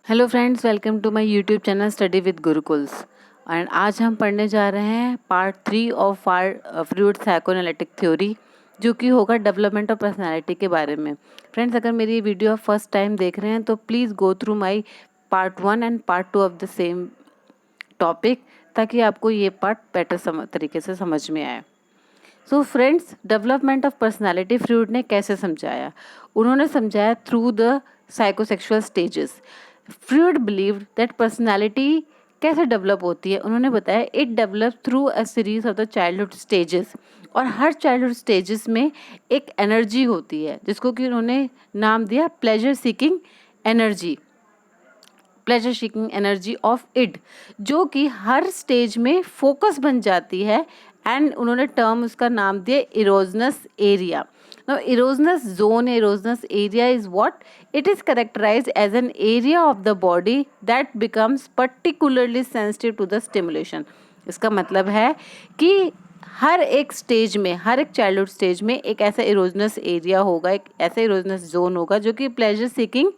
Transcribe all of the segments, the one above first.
Hello friends, welcome to my YouTube channel study with Gurukuls. And आज हम पढ़ने जा रहे हैं part 3 of Freud psychoanalytic theory, जो कि होगा डेवलपमेंट ऑफ पर्सनालिटी के बारे में। फ्रेंड्स, अगर मेरी वीडियो आप फर्स्ट टाइम देख रहे हैं तो please go through my part 1 and part 2 of the same topic, ताकि आपको ये पार्ट बेटर तरीके से समझ में आए। So friends, development of personality Freud ने कैसे समझाया? उन्होंने समझाया through the psychosexual stages. Freud believed that personality कैसे डेवलप होती है? उन्होंने बताया it develop through a series of the childhood stages. और हर चाइल्डहुड स्टेजेस में एक एनर्जी होती है, जिसको कि उन्होंने नाम दिया pleasure seeking energy, pleasure seeking energy of id, जो कि हर स्टेज में फोकस बन जाती है। एंड उन्होंने टर्म उसका नाम दिया erogenous area. Now, erogenous zone, erogenous area is what? It is characterized as an area of the body that becomes particularly sensitive to the stimulation. इसका मतलब है कि हर एक स्टेज में, हर एक चाइल्डहुड स्टेज में एक ऐसा इरोजनस एरिया होगा, एक ऐसा इरोजनस जोन होगा जो कि प्लेजर सीकिंग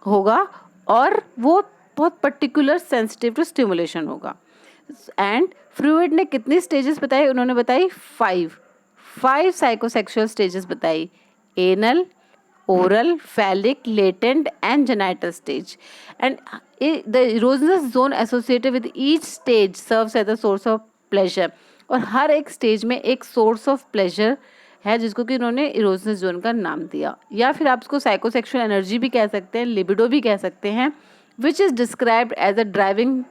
होगा और वो बहुत पर्टिकुलर सेंसिटिव टू स्टिमुलेशन होगा। एंड फ्रूइड ने कितनी स्टेजेस बताई? उन्होंने बताई 5 साइकोसेक्सुअल स्टेजेस बताई: anal, oral, phallic, latent and genital stage. And the erogenous zone associated with each stage serves as a source of pleasure. और हर एक स्टेज में एक सोर्स ऑफ प्लेजर है, जिसको कि उन्होंने इरोजनस जोन का नाम दिया। या फिर आप इसको साइकोसेक्सुअल एनर्जी भी कह सकते हैं, लिबिडो भी कह सकते हैं, which is described as a driving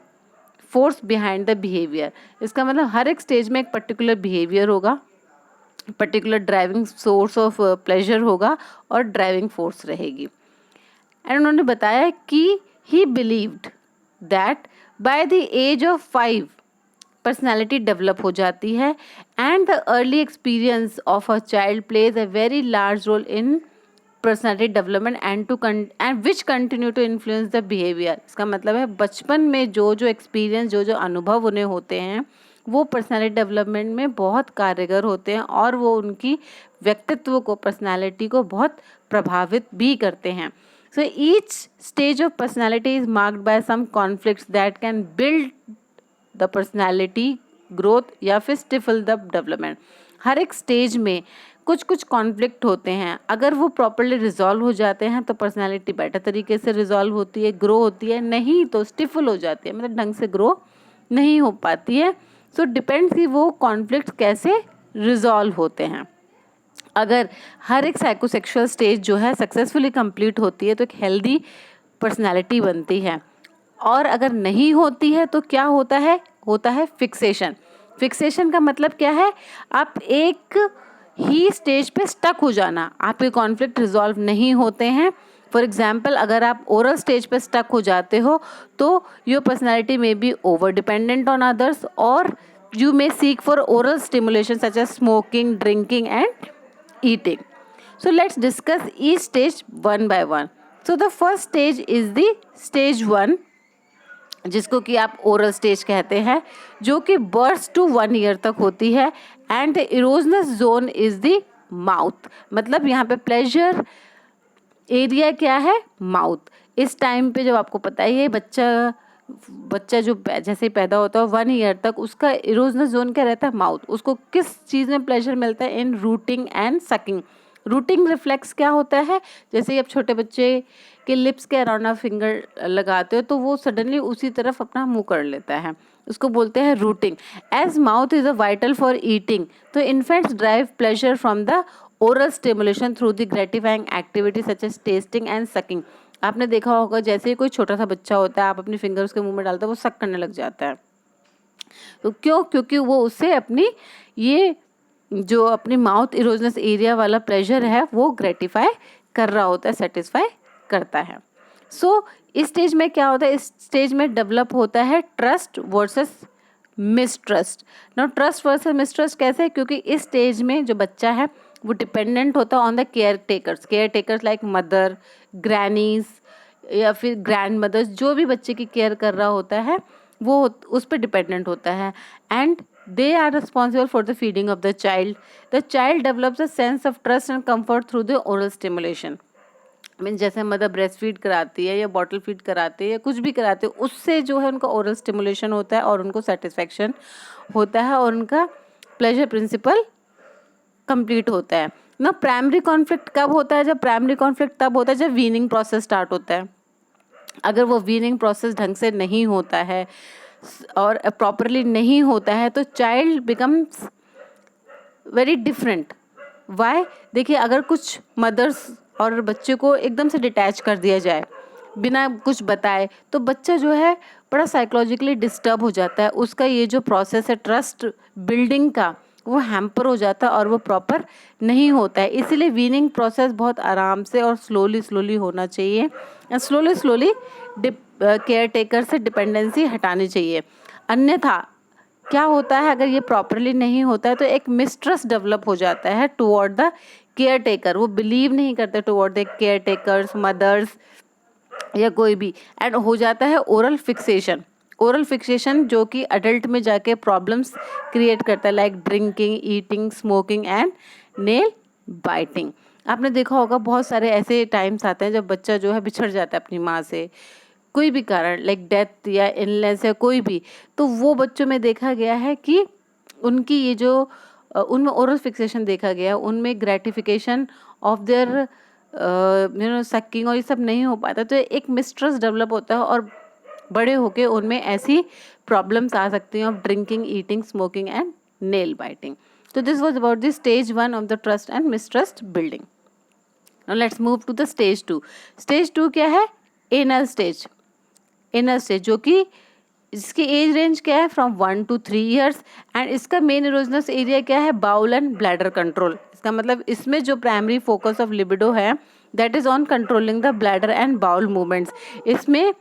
force behind the behaviour. इसका मतलब हर एक स्टेज में एक पर्टिकुलर बिहेवियर होगा, particular driving source of pleasure होगा और ड्राइविंग फोर्स रहेगी। एंड उन्होंने बताया कि he believed that by the age of 5 personality develop हो जाती है। And the early experience of a child plays a very large role in personality development and which continue to influence the behaviour. इसका मतलब है बचपन में जो experience, जो अनुभव उन्हें होते हैं, वो पर्सनैलिटी डेवलपमेंट में बहुत कारगर होते हैं और वो उनकी व्यक्तित्व को, पर्सनैलिटी को बहुत प्रभावित भी करते हैं। So each stage of personality is marked by some conflicts that can build the personality growth या फिर स्टिफल द डेवलपमेंट। हर एक स्टेज में कुछ कॉन्फ्लिक्ट होते हैं, अगर वो प्रॉपरली रिजॉल्व हो जाते हैं तो पर्सनैलिटी बेटर तरीके से रिजॉल्व होती है, ग्रो होती है, नहीं तो स्टिफल हो जाती है, मतलब ढंग से ग्रो नहीं हो पाती है। सो डिपेंड्स कि वो कॉन्फ्लिक्ट कैसे रिजॉल्व होते हैं। अगर हर एक साइकोसेक्सुअल स्टेज जो है सक्सेसफुली कंप्लीट होती है तो एक हेल्दी पर्सनैलिटी बनती है। और अगर नहीं होती है तो क्या होता है फिक्सेशन। फिक्सेशन का मतलब क्या है? आप एक ही स्टेज पे स्टक हो जाना, आपके कॉन्फ्लिक्ट रिजॉल्व नहीं होते हैं। फॉर एग्जाम्पल, अगर आप ओरल स्टेज पे स्टक हो जाते हो तो your personality may be over dependent on others और you may seek for oral stimulation such as smoking, drinking and eating. So let's discuss each stage one by one. So the first stage is the stage 1, जिसको कि आप oral stage कहते हैं, जो कि birth to 1 year तक होती है। And the erogenous zone is the mouth, मतलब यहाँ पे प्लेजर एरिया क्या है? माउथ। इस टाइम पे जब आपको पता ही है, बच्चा जो जैसे ही पैदा होता है 1 ईयर तक उसका इरोजनस जोन क्या रहता है? माउथ। उसको किस चीज़ में प्लेजर मिलता है? In rooting and sucking. Rooting reflex क्या होता है? जैसे ही आप छोटे बच्चे के लिप्स के अराउंड आप फिंगर लगाते हो तो वो सडनली उसी तरफ अपना मुंह कर लेता है, उसको बोलते हैं rooting. As mouth is a vital for eating, तो infants drive pleasure from the oral stimulation through the gratifying activity such as tasting and sucking. आपने देखा होगा, जैसे ही कोई छोटा सा बच्चा होता है, आप अपनी फिंगर उसके मुंह में डालते हो, वो सक करने लग जाता है। तो क्यों? क्योंकि वो उससे अपनी ये जो अपनी माउथ इरोजनस एरिया वाला प्लेजर है वो ग्रेटिफाई कर रहा होता है, सेटिस्फाई करता है। सो इस स्टेज में क्या होता है? इस स्टेज में डेवलप होता है trust versus mistrust. Now trust versus mistrust कैसे? क्योंकि इस स्टेज में जो बच्चा है वो डिपेंडेंट होता है on the care takers like mother, grannies या फिर ग्रैंड मदर्स। जो भी बच्चे की केयर कर रहा होता है वो उस पर डिपेंडेंट होता है। And they are responsible for the feeding of the child. The child develops a sense of trust and comfort through the oral stimulation. Mean जैसे मदर ब्रेस्ट फीड कराती है या बॉटल फीड कराती है या कुछ भी कराते है, उससे जो है उनका ओरल स्टिमुलेशन होता है और उनको सेटिस्फेक्शन होता है और उनका प्लेजर प्रिंसिपल कंप्लीट होता है ना। प्राइमरी कॉन्फ्लिक्ट कब होता है? जब प्राइमरी कॉन्फ्लिक्ट तब होता है जब वीनिंग प्रोसेस स्टार्ट होता है। अगर वो वीनिंग प्रोसेस ढंग से नहीं होता है और प्रॉपरली नहीं होता है तो child becomes very different. Why? देखिए, अगर कुछ मदर्स और बच्चे को एकदम से डिटैच कर दिया जाए बिना कुछ बताए तो बच्चा जो है बड़ा साइकोलॉजिकली डिस्टर्ब हो जाता है। उसका ये जो प्रोसेस है ट्रस्ट बिल्डिंग का, वो हैम्पर हो जाता है और वो प्रॉपर नहीं होता है। इसीलिए वीनिंग प्रोसेस बहुत आराम से और स्लोली स्लोली होना चाहिए। स्लोली स्लोली केयर टेकर से डिपेंडेंसी हटानी चाहिए। अन्यथा क्या होता है, अगर ये प्रॉपरली नहीं होता है तो एक मिसट्रस्ट डेवलप हो जाता है टुवर्ड द केयर टेकर। वो बिलीव नहीं करते toward the caretakers, mothers या कोई भी, एंड हो जाता है ओरल फिक्सेशन। ओरल फिक्सेशन जो कि अडल्ट में जाके प्रॉब्लम्स क्रिएट करता है, like drinking, eating, smoking and nail biting. आपने देखा होगा बहुत सारे ऐसे टाइम्स आते हैं जब बच्चा जो है बिछड़ जाता है अपनी माँ से, कोई भी कारण लाइक डेथ या इलनेस या कोई भी, तो वो बच्चों में देखा गया है कि उनकी ये जो उनमें ओरल फिक्सेशन देखा गया है, उनमें ग्रेटिफिकेशन ऑफ देयर सकिंग और ये सब नहीं हो पाता, तो एक मिसट्रस्ट डेवलप होता है और बड़े होके उनमें ऐसी प्रॉब्लम्स आ सकती हैं of drinking, eating, smoking and nail biting. तो this was about the stage 1 of the trust and mistrust building. Now let's move to the stage 2। Stage 2 क्या है? Anal stage. एनल स्टेज जो कि इसकी एज रेंज क्या है? From 1 to 3 years. And इसका main erogenous area क्या है? Bowel and bladder control. इसका मतलब इसमें जो प्राइमरी फोकस ऑफ लिबिडो है that is on controlling the bladder and bowel movements. इसमें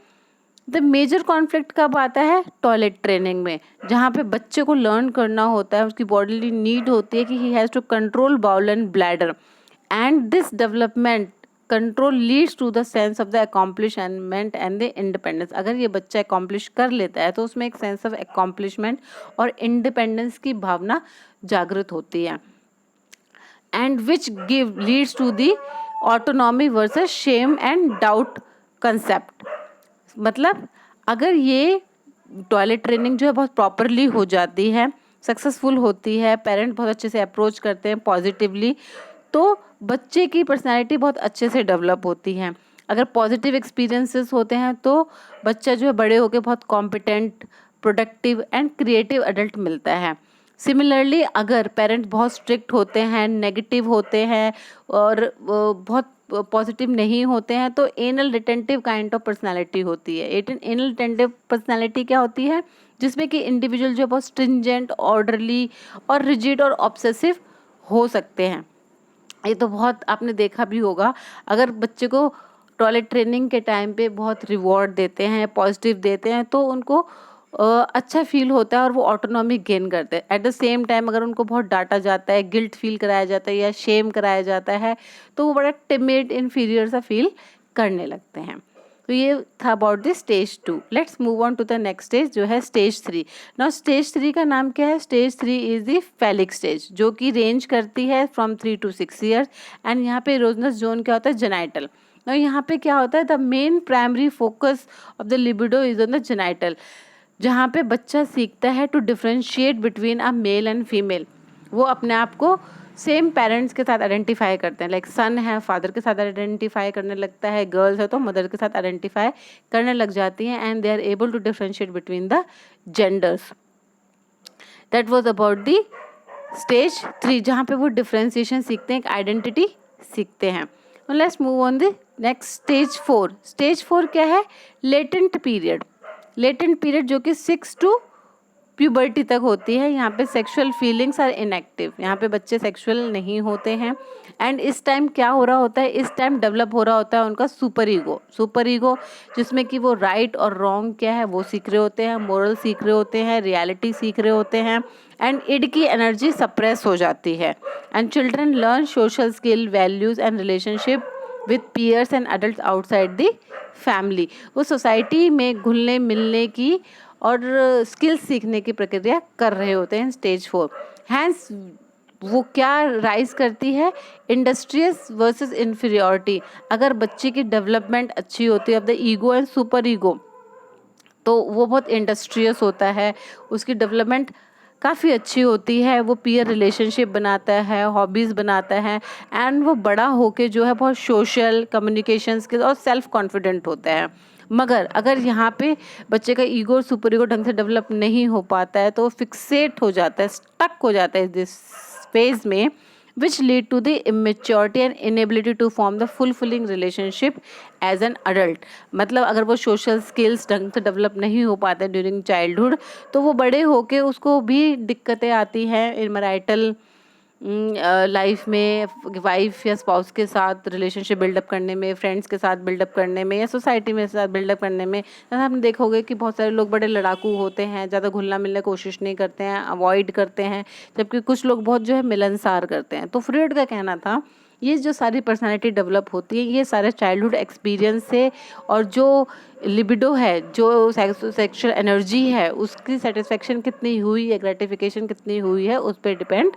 द मेजर कॉन्फ्लिक्ट कब आता है? टॉयलेट ट्रेनिंग में, जहाँ पे बच्चे को लर्न करना होता है, उसकी बॉडीली नीड होती है कि he has to control bowel and bladder, and this development control leads to the sense of the accomplishment and the independence. अगर ये बच्चा अकॉम्प्लिश कर लेता है तो उसमें एक सेंस ऑफ अकॉम्प्लिशमेंट और इंडिपेंडेंस की भावना जागृत होती है, and which give leads to the autonomy versus shame and doubt concept. मतलब अगर ये टॉयलेट ट्रेनिंग जो है बहुत प्रॉपरली हो जाती है, सक्सेसफुल होती है, पेरेंट बहुत अच्छे से अप्रोच करते हैं पॉजिटिवली, तो बच्चे की पर्सनैलिटी बहुत अच्छे से डेवलप होती है। अगर पॉजिटिव एक्सपीरियंसेस होते हैं तो बच्चा जो है बड़े होकर बहुत competent, productive and creative adult मिलता है। सिमिलरली अगर पेरेंट्स बहुत स्ट्रिक्ट होते हैं, नेगेटिव होते हैं और बहुत पॉजिटिव नहीं होते हैं तो anal retentive kind of personality होती है। एनल रिटेंटिव पर्सनालिटी क्या होती है? जिसमें कि इंडिविजुअल जो बहुत स्ट्रिंजेंट, ऑर्डरली और रिजिड और ऑब्सेसिव हो सकते हैं। ये तो बहुत आपने देखा भी होगा। अगर बच्चे को टॉयलेट ट्रेनिंग के टाइम पे बहुत रिवॉर्ड देते हैं, पॉजिटिव देते हैं, तो उनको अच्छा फील होता है और वो ऑटोनॉमी गेन करते हैं। एट द सेम टाइम अगर उनको बहुत डांटा जाता है, गिल्ट फील कराया जाता है या शेम कराया जाता है तो वो बड़ा टिमिड, इन्फीरियर सा फील करने लगते हैं। तो ये था about the stage 2। Let's move on to the next stage जो है स्टेज 3। नाउ स्टेज 3 का नाम क्या है? Stage 3 is the phallic stage, जो कि रेंज करती है फ्रॉम 3 to 6 ईयर्स। एंड यहाँ पे इरोजनस जोन क्या होता है? जेनाइटल। नाउ यहाँ पे क्या होता है? The main primary focus of the libido is on the genital, जहाँ पे बच्चा सीखता है to differentiate between a male and female. वो अपने आप को सेम पेरेंट्स के साथ आइडेंटिफाई करते हैं, लाइक सन है फादर के साथ आइडेंटिफाई करने लगता है, गर्ल्स है तो मदर के साथ आइडेंटिफाई करने लग जाती हैं, and they are able to differentiate between the genders. That was about the stage 3, जहाँ पे वो डिफ्रेंशिएशन सीखते हैं, एक आइडेंटिटी सीखते हैं। Let's move on the next stage 4। Stage 4 क्या है? Latent period. लेटेंट पीरियड जो कि 6 to प्यूबर्टी तक होती है। यहाँ पे सेक्सुअल फीलिंग्स आर इनएक्टिव, यहाँ पे बच्चे सेक्सुअल नहीं होते हैं। एंड इस टाइम क्या हो रहा होता है? इस टाइम डेवलप हो रहा होता है उनका सुपर ईगो। सुपर ईगो जिसमें कि वो राइट और रॉन्ग क्या है वो सीख रहे होते हैं, मोरल सीख रहे होते हैं, रियलिटी सीख रहे होते हैं, एंड इड की एनर्जी सप्रेस हो जाती है। And children learn social skill, values and relationship with peers and adult outside the family. वो सोसाइटी में घुलने मिलने की और स्किल्स सीखने की प्रक्रिया कर रहे होते हैं स्टेज 4। हैंस वो क्या राइज करती है, इंडस्ट्रियस वर्सेस इन्फीरियॉरिटी। अगर बच्चे की डेवलपमेंट अच्छी होती है of the ego and super ego, तो वो बहुत इंडस्ट्रियस होता है, उसकी डेवलपमेंट काफ़ी अच्छी होती है, वो पीयर रिलेशनशिप बनाता है, हॉबीज़ बनाता है, एंड वो बड़ा होके जो है बहुत सोशल, कम्युनिकेशन स्किल्स और सेल्फ कॉन्फिडेंट होता है। मगर अगर यहाँ पे बच्चे का ईगो और सुपर ईगो ढंग से डेवलप नहीं हो पाता है, तो वो फिक्सेट हो जाता है, स्टक हो जाता है दिस फेज में, which lead to the immaturity and inability to form the fulfilling relationship as an adult। मतलब अगर वो सोशल स्किल्स ढंग से डेवलप नहीं हो पाते ड्यूरिंग चाइल्डहुड, तो वो बड़े होके उसको भी दिक्कतें आती हैं इन मैरिटल लाइफ में, वाइफ या स्पाउस के साथ रिलेशनशिप बिल्डअप करने में, फ्रेंड्स के साथ बिल्डअप करने में, या सोसाइटी में साथ बिल्डअप करने में। जैसा आपने देखोगे कि बहुत सारे लोग बड़े लड़ाकू होते हैं, ज़्यादा घुलना मिलने की कोशिश नहीं करते हैं, अवॉइड करते हैं, जबकि कुछ लोग बहुत जो है मिलनसार करते हैं। तो फ्रॉइड का कहना था ये जो सारी पर्सनालिटी डेवलप होती है ये सारे चाइल्डहुड एक्सपीरियंस से, और जो लिबिडो है, जो सेक्सुअल एनर्जी है, उसकी सेटिस्फेक्शन कितनी हुई है, ग्रेटिफिकेशन कितनी हुई है, उस पर डिपेंड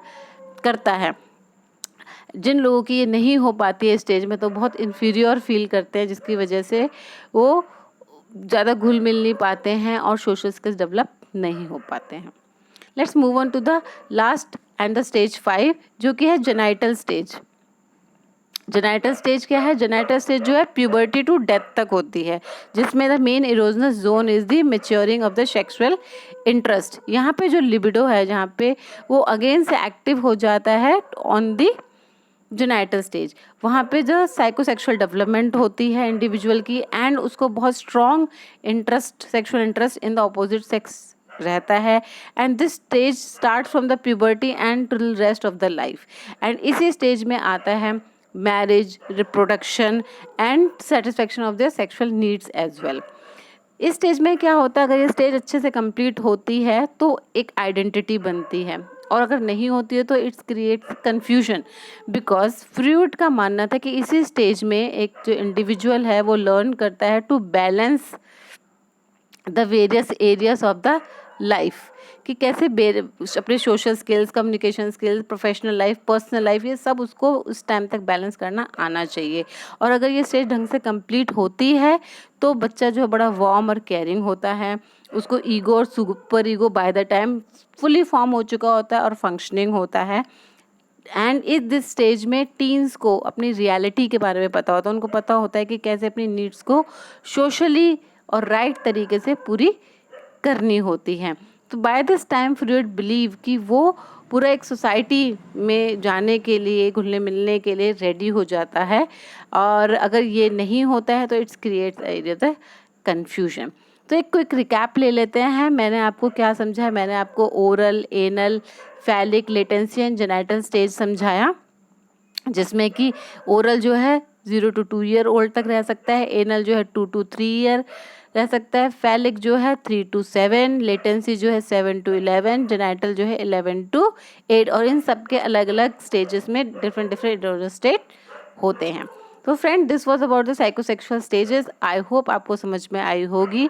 करता है। जिन लोगों की ये नहीं हो पाती है स्टेज में, तो बहुत इन्फीरियर फील करते हैं, जिसकी वजह से वो ज़्यादा घुल मिल नहीं पाते हैं और सोशल स्किल्स डेवलप नहीं हो पाते हैं। Let's move on to the last and the stage 5, जो कि है जेनाइटल स्टेज। जेनाइटल स्टेज क्या है? जेनाइटल स्टेज जो है प्यूबर्टी टू डेथ तक होती है, जिसमें the main erogenous zone is the maturing of the sexual interest. यहाँ पे जो लिबिडो है, जहाँ पे वो अगेन से एक्टिव हो जाता है ऑन द जेनाइटल स्टेज, वहाँ पे जो साइकोसेक्सुअल डेवलपमेंट होती है इंडिविजुअल की, एंड उसको बहुत strong interest, sexual interest in the opposite sex रहता है। And this stage start from the puberty and till rest of the life. And इसी स्टेज में आता है marriage, reproduction and satisfaction of their sexual needs as well. इस stage में क्या होता है, अगर ये स्टेज अच्छे से कंप्लीट होती है तो एक आइडेंटिटी बनती है, और अगर नहीं होती है तो it's creates confusion. Because Freud का मानना था कि इसी स्टेज में एक जो इंडिविजुअल है वो लर्न करता है to balance the various areas of the life, कि कैसे अपने social skills, communication skills, professional life, personal life, ये सब उसको उस टाइम तक बैलेंस करना आना चाहिए। और अगर ये स्टेज ढंग से कंप्लीट होती है तो बच्चा जो बड़ा वार्म और केयरिंग होता है, उसको ईगो और super ego by the time fully form हो चुका होता है और फंक्शनिंग होता है। एंड इस दिस स्टेज में टीन्स को अपनी रियलिटी के बारे में पता होता है, उनको पता होता है कि कैसे अपनी नीड्स को सोशली और राइट तरीके से पूरी करनी होती हैं। तो by this time Freud believe कि वो पूरा एक सोसाइटी में जाने के लिए, घुलने मिलने के लिए रेडी हो जाता है, और अगर ये नहीं होता है तो इट्स क्रिएट्स द कन्फ्यूजन। तो एक क्विक रिकैप ले लेते हैं, मैंने आपको क्या समझाया। मैंने आपको oral, anal, phallic, latency and genital stage समझाया, जिसमें कि ओरल जो है 0 to 2 ईयर ओल्ड तक रह सकता है, एनल जो है 2 to 3 ईयर रह सकता है, फैलिक जो है 3 to 7, लेटेंसी जो है 7 to 11, जेनाइटल जो है 11 to 8, और इन सब के अलग अलग स्टेजेस में डिफरेंट इरोजन स्टेट होते हैं। तो friend, this was about the psychosexual stages. I hope आपको समझ में आई होगी।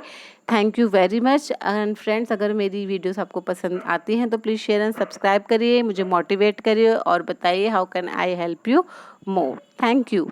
Thank you very much. And friends, अगर मेरी वीडियोस आपको पसंद आती हैं तो प्लीज़ शेयर एंड सब्सक्राइब करिए, मुझे मोटिवेट करिए और बताइए how can I help you more. Thank you.